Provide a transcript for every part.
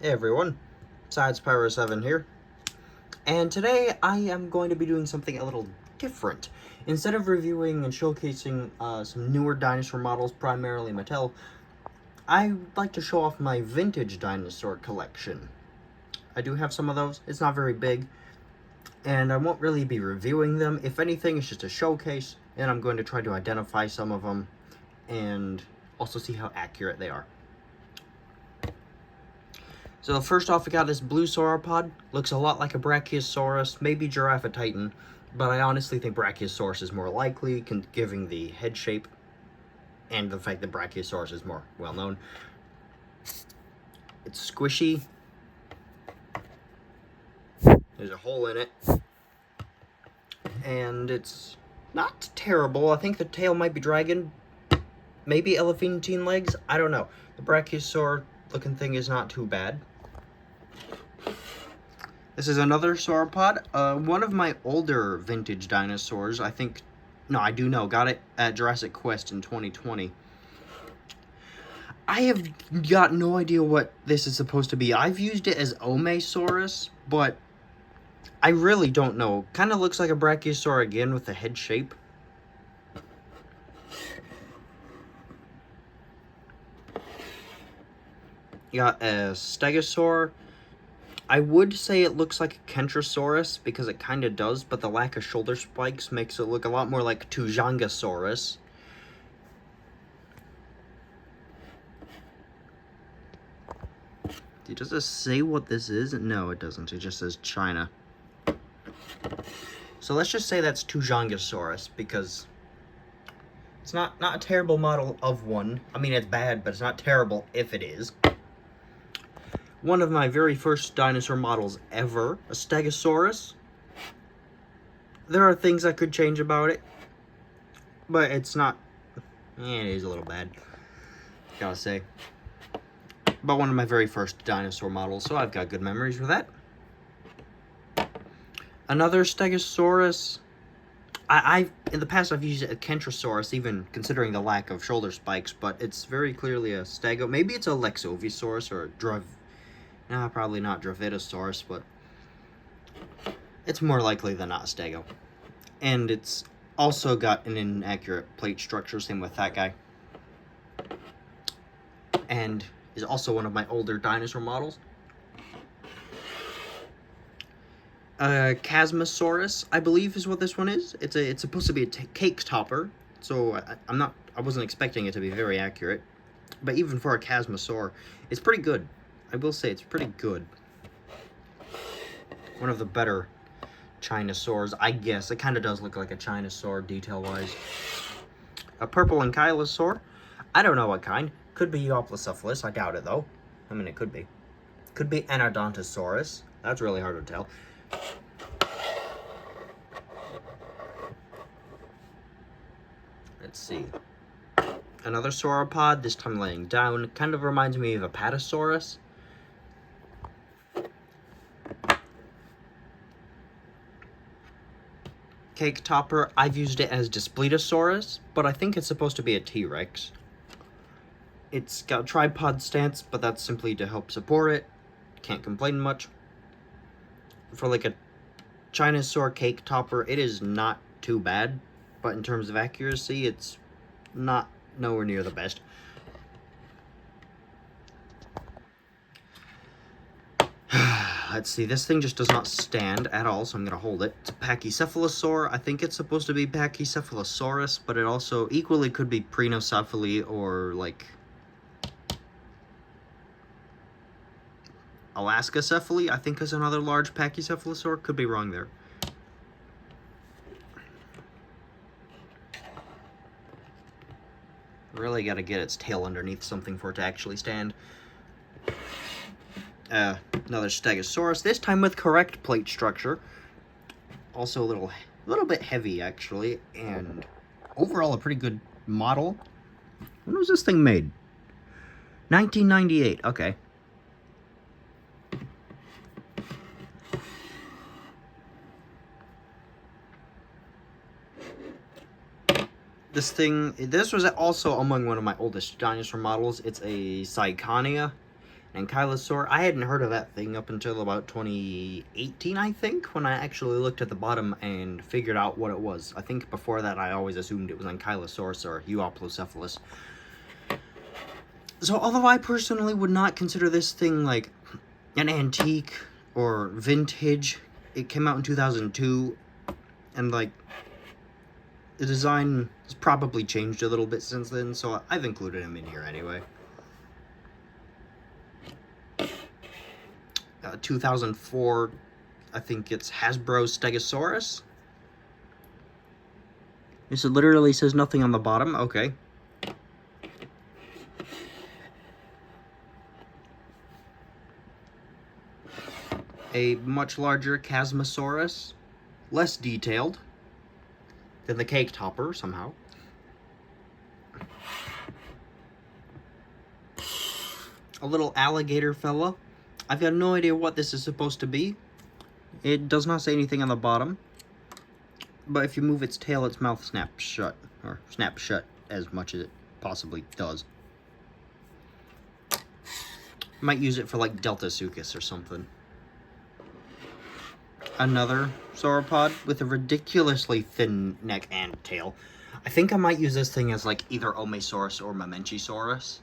Hey everyone, Sides Pyro 7 here, and today I am going to be doing something a little different. Instead of reviewing and showcasing some newer dinosaur models, primarily Mattel, I like to show off my vintage dinosaur collection. I do have some of those. It's not very big, and I won't really be reviewing them. If anything, it's just a showcase, and I'm going to try to identify some of them and also see how accurate they are. So first off, we got this blue sauropod. Looks a lot like a Brachiosaurus, maybe Giraffatitan, but I honestly think Brachiosaurus is more likely, given the head shape and the fact that Brachiosaurus is more well-known. It's squishy. There's a hole in it. And it's not terrible. I think the tail might be dragon. Maybe elephantine legs. I don't know. The Brachiosaur looking thing is not too bad. This is another sauropod. One of my older vintage dinosaurs, I think, no, I do know, got it at Jurassic Quest in 2020. I have got no idea what this is supposed to be. I've used it as Omesaurus, but I really don't know. Kind of looks like a Brachiosaur again with the head shape. You got a Stegosaur. I would say it looks like a Kentrosaurus, because it kind of does, but the lack of shoulder spikes makes it look a lot more like Tujangasaurus. Does this say what this is? No, it doesn't. It just says China. So let's just say that's Tujangasaurus, because it's not a terrible model of one. I mean, it's bad, but it's not terrible if it is. One of my very first dinosaur models ever, a Stegosaurus. There are things I could change about it, but it's not, it is a little bad, gotta say. But one of my very first dinosaur models, so I've got good memories with that. Another Stegosaurus. In the past I've used a Kentrosaurus, even considering the lack of shoulder spikes, but it's very clearly a Stego. Maybe it's a Lexovisaurus or a probably not Dravidosaurus, but it's more likely than not a Stego. And it's also got an inaccurate plate structure, same with that guy. And is also one of my older dinosaur models. Chasmosaurus, I believe, is what this one is. It's supposed to be a cake topper, so I wasn't expecting it to be very accurate. But even for a Chasmosaur, it's pretty good. I will say it's pretty good. One of the better Chinosaurs, I guess. It kind of does look like a Chinosaur detail-wise. A purple Ankylosaur. I don't know what kind. Could be Eoplocephalus. I doubt it, though. I mean, it could be. Could be Anodontosaurus. That's really hard to tell. Let's see. Another sauropod, this time laying down. Kind of reminds me of a Apatosaurus. Cake topper, I've used it as Daspletosaurus, but I think it's supposed to be a T-Rex. It's got a tripod stance, but that's simply to help support it. Can't complain much. For like a Chinosaur cake topper, it is not too bad, but in terms of accuracy, it's not nowhere near the best. Let's see, this thing just does not stand at all, so I'm going to hold it. It's a Pachycephalosaur. I think it's supposed to be Pachycephalosaurus, but it also equally could be Prenocephaly or, like, Alaskacephaly, I think, is another large Pachycephalosaur. Could be wrong there. Really got to get its tail underneath something for it to actually stand. Another Stegosaurus, this time with correct plate structure. Also a little bit heavy, actually, and overall a pretty good model. When was this thing made? 1998, okay. This was also among one of my oldest dinosaur models. It's a Syconia. Ankylosaur. I hadn't heard of that thing up until about 2018, I think, when I actually looked at the bottom and figured out what it was. I think before that I always assumed it was Ankylosaurus or Euoplocephalus. So although I personally would not consider this thing like an antique or vintage, it came out in 2002, and like the design has probably changed a little bit since then, so I've included him in here anyway. 2004, I think it's Hasbro Stegosaurus. This literally says nothing on the bottom. Okay. A much larger Chasmosaurus, less detailed than the cake topper somehow. A little alligator fella. I've got no idea what this is supposed to be. It does not say anything on the bottom. But if you move its tail, its mouth snaps shut. Or snaps shut as much as it possibly does. Might use it for like Deltasuchus or something. Another sauropod with a ridiculously thin neck and tail. I think I might use this thing as like either Omesaurus or Mamenchisaurus.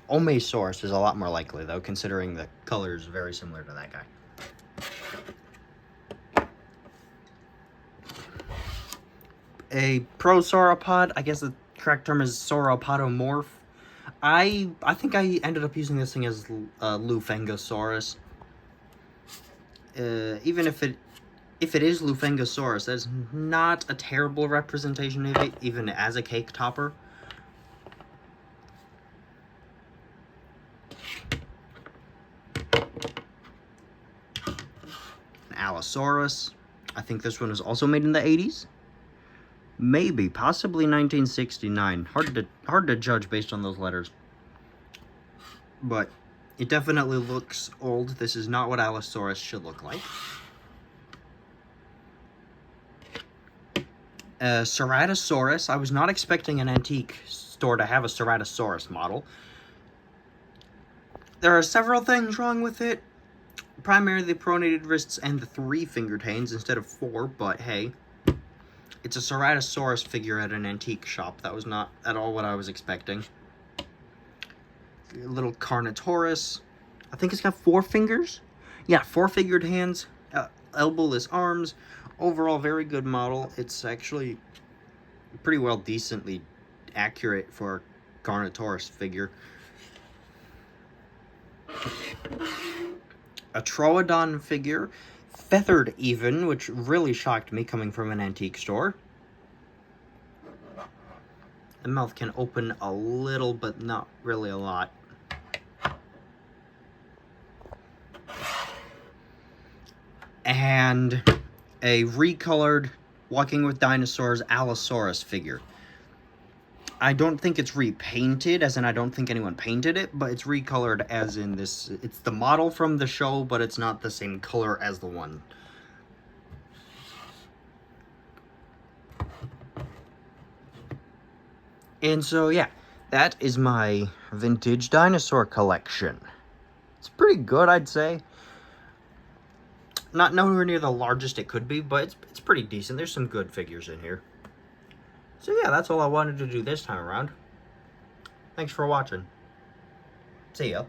Omesaurus is a lot more likely, though, considering the color is very similar to that guy. A prosauropod, I guess the correct term is sauropodomorph. I think I ended up using this thing as Lufengosaurus. Even if it is Lufengosaurus, that's not a terrible representation of it, even as a cake topper. Allosaurus. I think this one was also made in the 80s. Maybe, possibly 1969. Hard to judge based on those letters. But it definitely looks old. This is not what Allosaurus should look like. Ceratosaurus. I was not expecting an antique store to have a Ceratosaurus model. There are several things wrong with it. Primarily the pronated wrists and the 3-fingered hands instead of 4, but hey. It's a Ceratosaurus figure at an antique shop. That was not at all what I was expecting. A little Carnotaurus. I think it's got 4 fingers? Yeah, 4-fingered hands, elbowless arms. Overall, very good model. It's actually pretty well decently accurate for a Carnotaurus figure. A Troodon figure, feathered even, which really shocked me coming from an antique store. The mouth can open a little, but not really a lot. And a recolored Walking with Dinosaurs Allosaurus figure. I don't think it's repainted, as in I don't think anyone painted it, but it's recolored as in this. It's the model from the show, but it's not the same color as the one. And so, yeah, that is my vintage dinosaur collection. It's pretty good, I'd say. Not nowhere near the largest it could be, but it's pretty decent. There's some good figures in here. So yeah, that's all I wanted to do this time around. Thanks for watching. See ya.